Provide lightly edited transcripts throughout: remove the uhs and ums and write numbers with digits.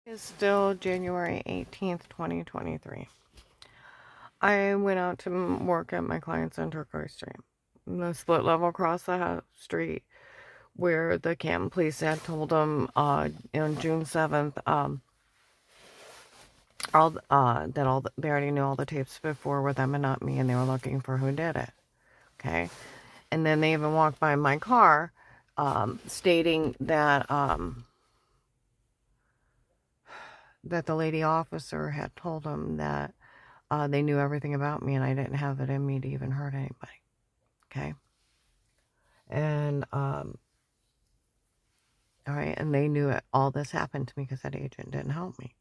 It's still January 18th, 2023. I went out to work at my client's on Turquoise Street, the split level across the street where the Canton police had told them on June 7th they already knew all the tapes before were them and not me, and they were looking for who did it. Okay, and then they even walked by my car, stating that that the lady officer had told them that they knew everything about me and I didn't have it in me to even hurt anybody. Okay. And, all right. And they knew it, all this happened to me because that agent didn't help me.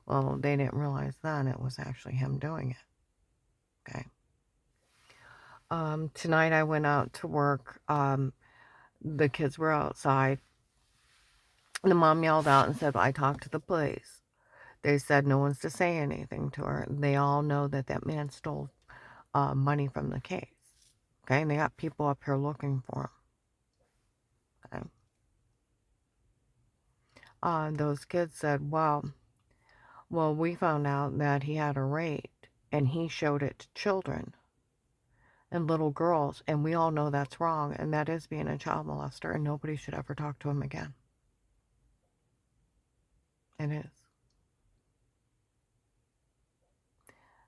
Well, they didn't realize then it was actually him doing it. Okay. Tonight I went out to work. The kids were outside. The mom yelled out and said, I talked to the police. They said no one's to say anything to her. They all know that that man stole money from the case. Okay, and they got people up here looking for him. Okay. Those kids said, well, we found out that he had a rate and he showed it to children and little girls, and we all know that's wrong, and that is being a child molester, and nobody should ever talk to him again. It is.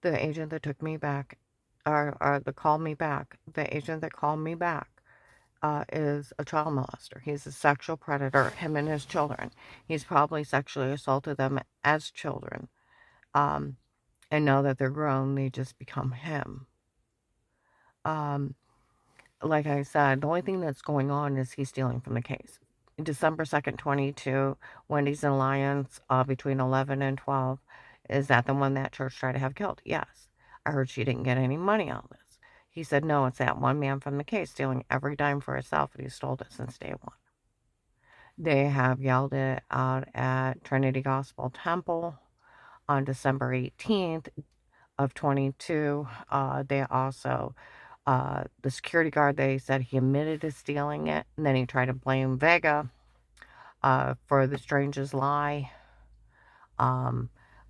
The agent that took me back, or the called me back, the agent that called me back is a child molester. He's a sexual predator, him and his children. He's probably sexually assaulted them as children. And now that they're grown, they just become him. Like I said, the only thing that's going on is he's stealing from the case. December 2nd, 22, Wendy's and Lions, between 11 and 12. Is that the one that church tried to have killed? Yes. I heard she didn't get any money out of this. He said, no, it's that one man from the case stealing every dime for himself, and he stole it since day one. They have yelled it out at Trinity Gospel Temple on December 18th of 22. They also, the security guard, they said he admitted to stealing it, and then he tried to blame Vega for the strangest lie.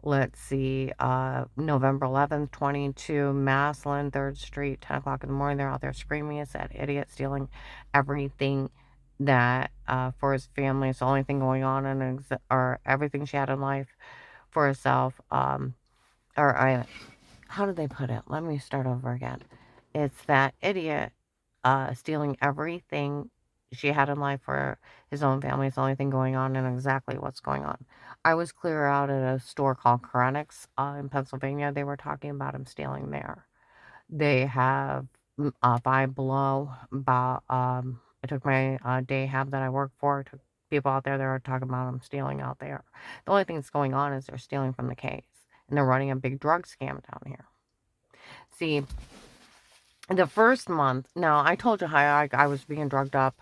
Let's see, November 11th, 22, Maslin, 3rd Street, 10 o'clock in the morning. They're out there screaming, it's that idiot stealing everything that for his family. It's the only thing going on or everything she had in life for herself. How did they put it? Let me start over again. It's that idiot stealing everything she had in life for his own family. It's the only thing going on and exactly what's going on. I was clear out at a store called Korenix in Pennsylvania. They were talking about him stealing there. They have Five Below. I took my day hab that I work for. I took people out there that are talking about him stealing out there. The only thing that's going on is they're stealing from the case. And they're running a big drug scam down here. See, the first month, now I told you how I was being drugged up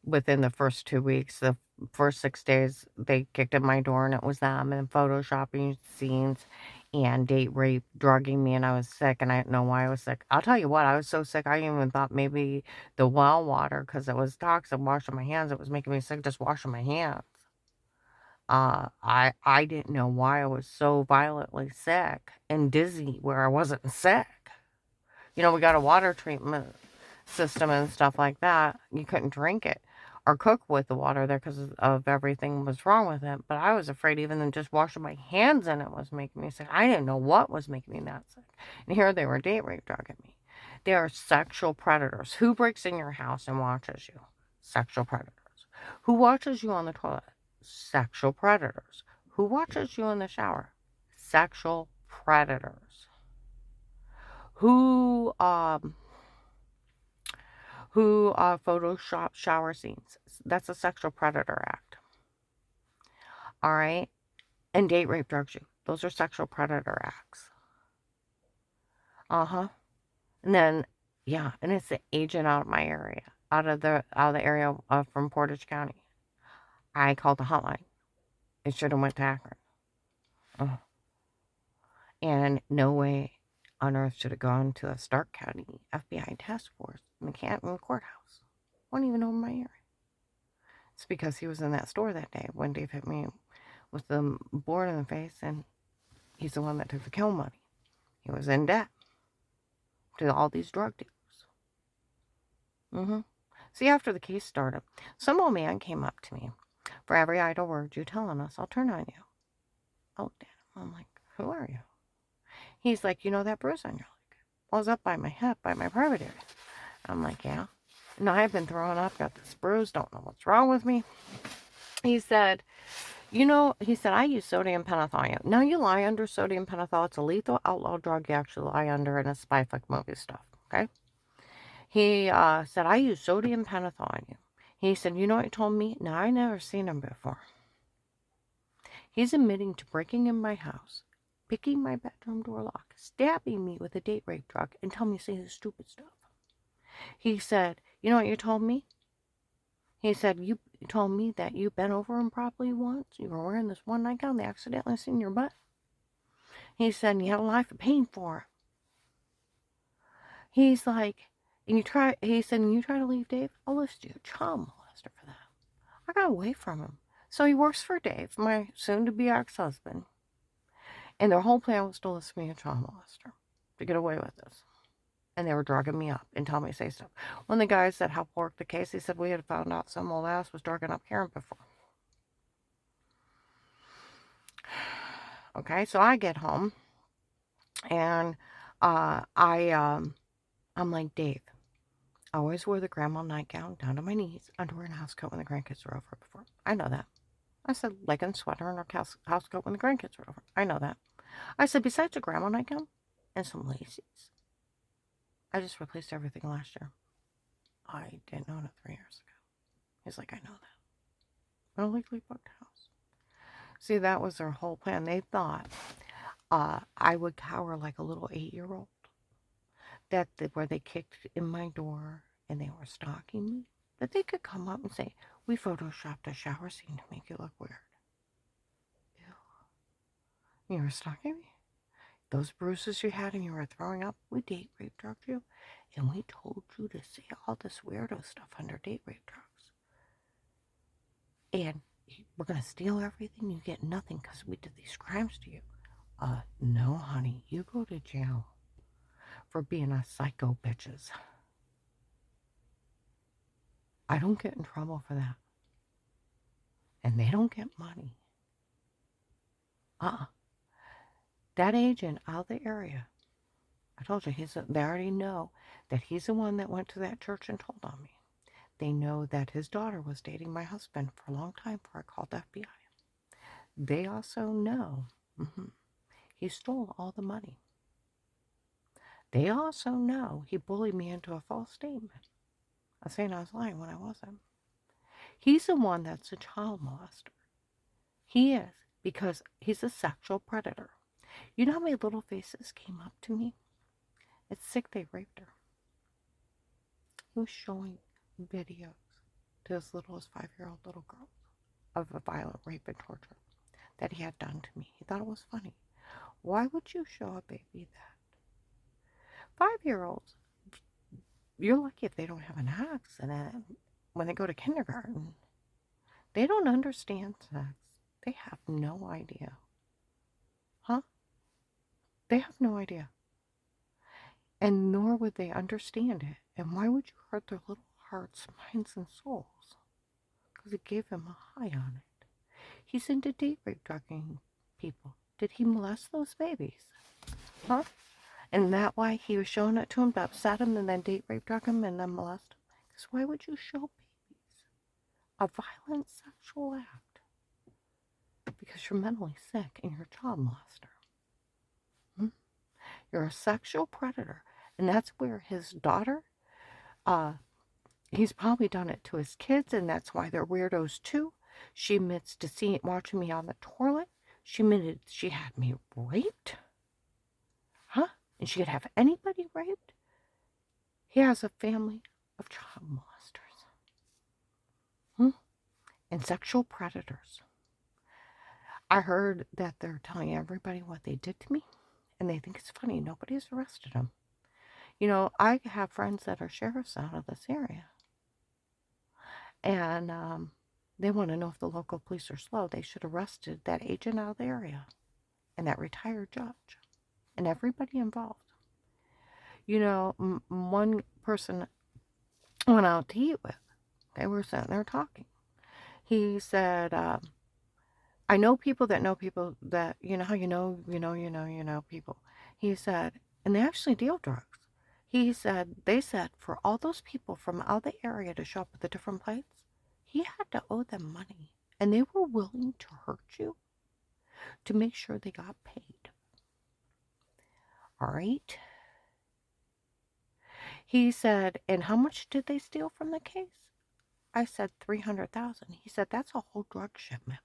within the first 2 weeks. The first 6 days, they kicked in my door and it was them, and photoshopping scenes and date rape, drugging me, and I was sick and I didn't know why I was sick. I'll tell you what, I was so sick I even thought maybe the well water, because it was toxic, washing my hands, it was making me sick just washing my hands. I didn't know why I was so violently sick and dizzy where I wasn't sick. You know, we got a water treatment system and stuff like that. You couldn't drink it or cook with the water there because of everything was wrong with it. But I was afraid even than just washing my hands in it was making me sick. I didn't know what was making me that sick. And here they were date rape drugging me. They are sexual predators. Who breaks in your house and watches you? Sexual predators. Who watches you on the toilet? Sexual predators. Who watches you in the shower? Sexual predators. Who Photoshop shower scenes. That's a sexual predator act. All right? And date rape drugs you. Those are sexual predator acts. Uh-huh. And then, yeah, and it's the agent out of my area, out of the area from Portage County. I called the hotline. It should have went to Akron. Uh, and no way on earth should have gone to a Stark County FBI task force in the Canton courthouse. Won't even know my area. It's because he was in that store that day when Dave hit me with the board in the face, and he's the one that took the kill money. He was in debt to all these drug dealers. See, after the case started, some old man came up to me. For every idle word you're telling us, I'll turn on you. I looked at him. I'm like, who are you? He's like, you know that bruise on your leg? Well, it's up by my hip, by my private area. I'm like, yeah. No, I've been throwing up, got this bruise, don't know what's wrong with me. He said, I use sodium pentothal. Now you lie under sodium pentothal. It's a lethal outlaw drug you actually lie under in a spy flick movie stuff, okay? He said, I use sodium pentothal on you. He said, you know what he told me? Now, I never seen him before. He's admitting to breaking in my house, picking my bedroom door lock, stabbing me with a date rape drug, and telling me to say this stupid stuff. He said, you know what you told me? He said, you told me that you bent over him properly once. You were wearing this one nightgown. They accidentally seen your butt. He said, you had a life of pain for it. He's like, he said, and you try to leave Dave? I'll list you a child molester for that. I got away from him. So he works for Dave, my soon-to-be ex-husband. And their whole plan was to list me a child molester to get away with this. And they were drugging me up and telling me to say stuff. One of the guys that helped work the case, he said we had found out some old ass was drugging up Karen before. Okay, so I get home and I'm like, Dave, I always wore the grandma nightgown down to my knees, underwear and house coat when the grandkids were over before. I know that. I said, leggings, sweater, and a house coat when the grandkids were over. I know that. I said, besides a grandma nightgown and some laces, I just replaced everything last year. I didn't know it 3 years ago. He's like, I know that. A legally booked house. See, that was their whole plan. They thought I would cower like a little 8-year-old. Where they kicked in my door and they were stalking me, that they could come up and say, we photoshopped a shower scene to make you look weird. Ew. You were stalking me? Those bruises you had and you were throwing up, we date rape drugged you, and we told you to say all this weirdo stuff under date rape drugs. And we're going to steal everything, you get nothing because we did these crimes to you. No, honey, you go to jail for being a psycho, bitches. I don't get in trouble for that. And they don't get money. That agent out of the area, I told you, they already know that he's the one that went to that church and told on me. They know that his daughter was dating my husband for a long time before I called the FBI. They also know he stole all the money. They also know he bullied me into a false statement of saying I was lying when I wasn't. He's the one that's a child molester. He is, because he's a sexual predator. You know how many little faces came up to me? It's sick they raped her. He was showing videos to as little as 5-year-old little girls of a violent rape and torture that he had done to me. He thought it was funny. Why would you show a baby that? 5-year-olds, you're lucky if they don't have an accident when they go to kindergarten. They don't understand sex. They have no idea. They have no idea. And nor would they understand it. And why would you hurt their little hearts, minds, and souls? Because it gave him a high on it. He's into date rape drugging people. Did he molest those babies? And that why he was showing it to him to upset him and then date rape drug him and then molest him? Because why would you show babies a violent sexual act? Because you're mentally sick and you're a child molester. You're a sexual predator. And that's where his daughter, he's probably done it to his kids, and that's why they're weirdos too. She admits to watching me on the toilet. She admitted she had me raped. And she could have anybody raped. He has a family of child molesters. And sexual predators. I heard that they're telling everybody what they did to me, and they think it's funny. Nobody's arrested them. You know, I have friends that are sheriffs out of this area. And They want to know if the local police are slow. They should have arrested that agent out of the area and that retired judge and everybody involved. You know, one person I went out to eat with, okay, we were sitting there talking. He said, I know people that, you know how you know people. He said, and they actually deal drugs. They said for all those people from out of the area to show up at the different places, he had to owe them money. And they were willing to hurt you to make sure they got paid. All right? He said, and how much did they steal from the case? I said 300,000. He said, that's a whole drug shipment.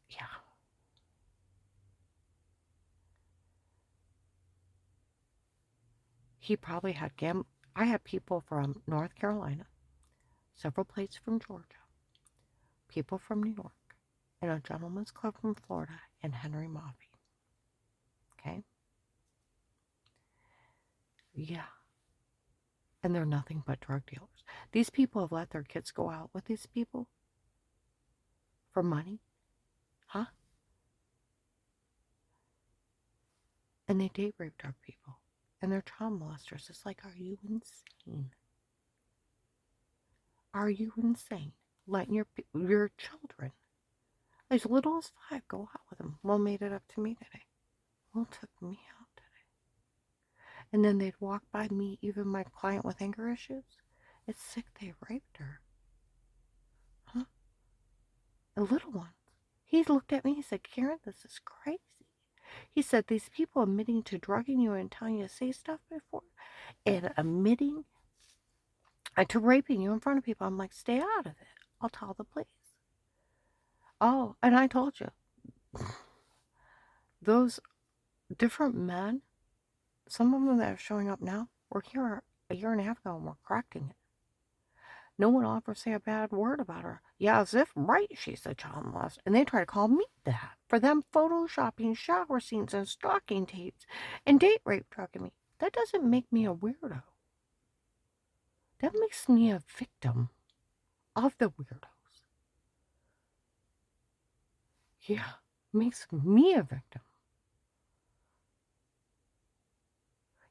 Yeah. He probably had I had people from North Carolina, several places from Georgia, people from New York, and a gentleman's club from Florida, and Henry Maffey. Okay? Yeah. And they're nothing but drug dealers. These people have let their kids go out with these people for money. Huh? And they date rape drug people. And they're child molesters. It's like, are you insane? Are you insane? Letting your children, as little as 5, go out with them. Will made it up to me today. Will took me out today. And then they'd walk by me, even my client with anger issues. It's sick they raped her. Huh? The little ones. He looked at me, he said, Karen, this is crazy. He said, these people admitting to drugging you and telling you to say stuff before, and admitting to raping you in front of people. I'm like, stay out of it. I'll tell the police. Oh, and I told you, those different men, some of them that are showing up now, were here a year and a half ago and were correcting it. No one will ever say a bad word about her. Yeah, as if, right, she's a child molester. And they try to call me that. For them photoshopping shower scenes and stalking tapes and date rape drugging me. That doesn't make me a weirdo. That makes me a victim of the weirdos. Yeah, makes me a victim.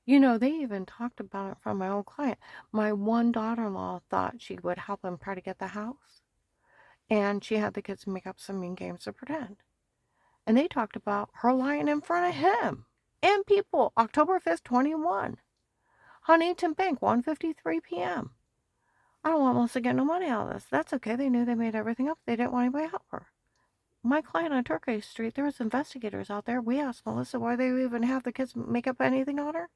You know, they even talked about it from my old client. My one daughter-in-law thought she would help him try to get the house. And she had the kids make up some mean games to pretend. And they talked about her lying in front of him and people. October 5th, 21. Huntington Bank, 1:53 p.m. I don't want Melissa to get no money out of this. That's okay. They knew they made everything up. They didn't want anybody to help her. My client on Turkey Street, there was investigators out there. We asked Melissa why they even have the kids make up anything on her.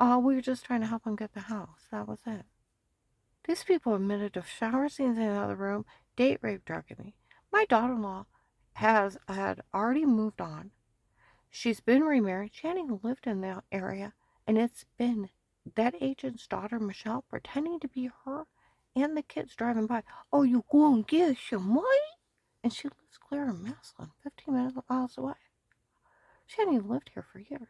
We were just trying to help them get the house. That was it. These people admitted to shower scenes in another room, date rape drugging me. My daughter-in-law had already moved on. She's been remarried. She hadn't even lived in that area. And it's been that agent's daughter, Michelle, pretending to be her and the kids driving by. Oh, you go and get some money? And she lives clear in Maslin, 15 miles away. She hadn't even lived here for years.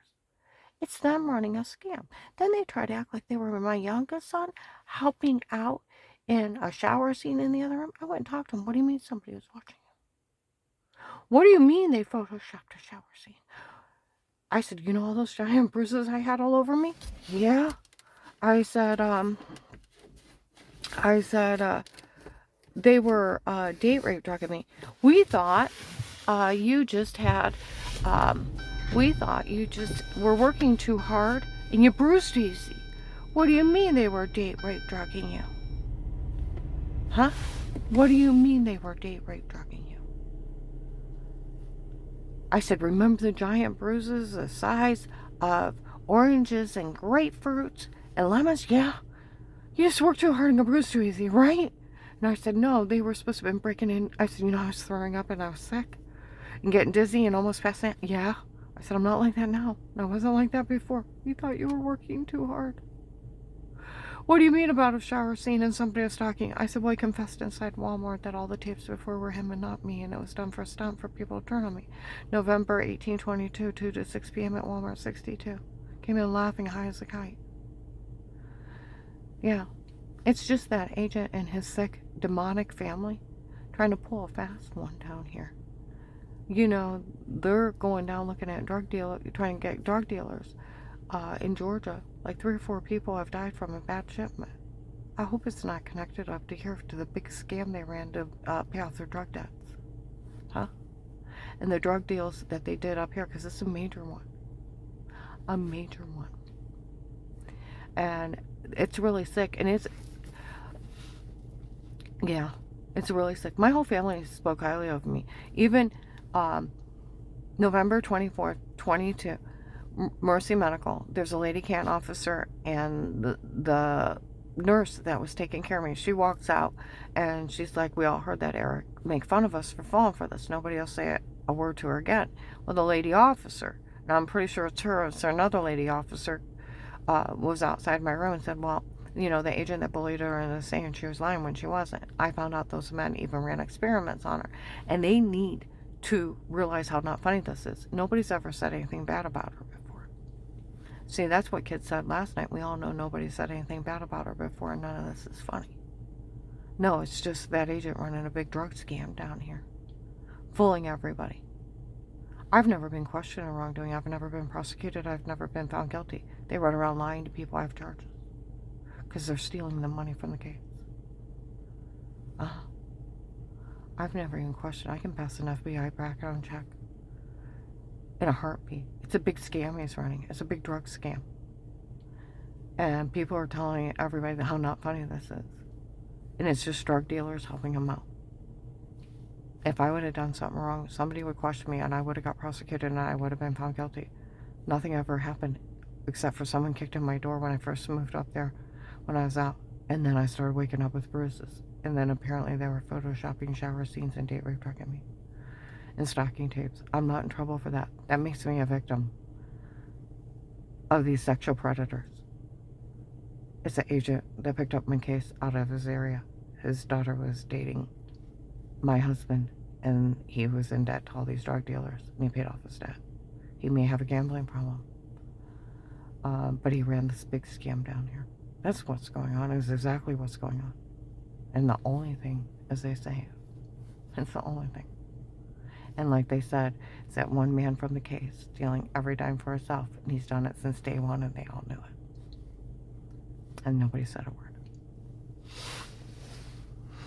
It's them running a scam. Then they try to act like they were my youngest son, helping out in a shower scene in the other room. I went and talked to him. What do you mean somebody was watching him? What do you mean they photoshopped a shower scene? I said, you know all those giant bruises I had all over me? Yeah. I said, they were date rape drugging me. We thought you just were working too hard and you bruised easy. What do you mean they were date rape drugging you? Huh? What do you mean they were date rape drugging you? I said, remember the giant bruises the size of oranges and grapefruits and lemons? Yeah. You just worked too hard and got bruised too easy, right? And I said, no, they were supposed to have been breaking in. I said, you know, I was throwing up and I was sick and getting dizzy and almost passing out. Yeah. I said, I'm not like that now. I wasn't like that before. You thought you were working too hard. What do you mean about a shower scene and somebody was talking? I said, well, I confessed inside Walmart that all the tapes before were him and not me, and it was done for a stunt for people to turn on me. November 1822, 2 to 6 p.m. at Walmart 62. Came in laughing high as a kite. Yeah. It's just that agent and his sick, demonic family trying to pull a fast one down here. You know, they're going down looking at trying to get drug dealers in Georgia. Like 3 or 4 people have died from a bad shipment. I hope it's not connected up to here to the big scam they ran to pay off their drug debts. Huh? And the drug deals that they did up here, because it's a major one. A major one. And it's really sick. And yeah, it's really sick. My whole family spoke highly of me. Even November 24th, 22, Mercy Medical, there's a lady can't officer, and the nurse that was taking care of me, she walks out and she's like, we all heard that Eric make fun of us for falling for this. Nobody will say a word to her again. Well, the lady officer, and I'm pretty sure it's her, it's another lady officer, was outside my room and said, well, you know, the agent that bullied her and was saying she was lying when she wasn't. I found out those men even ran experiments on her. And they need to realize how not funny this is. Nobody's ever said anything bad about her before. See, that's what kids said last night. We all know nobody said anything bad about her before, and none of this is funny. No, it's just that agent running a big drug scam down here, fooling everybody. I've never been questioned in wrongdoing. I've never been prosecuted. I've never been found guilty. They run around lying to people. I have charges because they're stealing the money from the case. I've never even questioned. I can pass an FBI background check in a heartbeat. It's a big scam he's running. It's a big drug scam. And people are telling everybody how not funny this is. And it's just drug dealers helping him out. If I would have done something wrong, somebody would question me and I would have got prosecuted and I would have been found guilty. Nothing ever happened except for someone kicked in my door when I first moved up there when I was out. And then I started waking up with bruises. And then apparently they were photoshopping shower scenes and date rape drugging me. And stocking tapes. I'm not in trouble for that. That makes me a victim of these sexual predators. It's an agent that picked up my case out of his area. His daughter was dating my husband, and he was in debt to all these drug dealers, and he paid off his debt. He may have a gambling problem, but he ran this big scam down here. That's what's going on. Is exactly what's going on. And the only thing, as they say, it's the only thing. And like they said, it's that one man from the case stealing every dime for himself, and he's done it since day one, and they all knew it. And nobody said a word.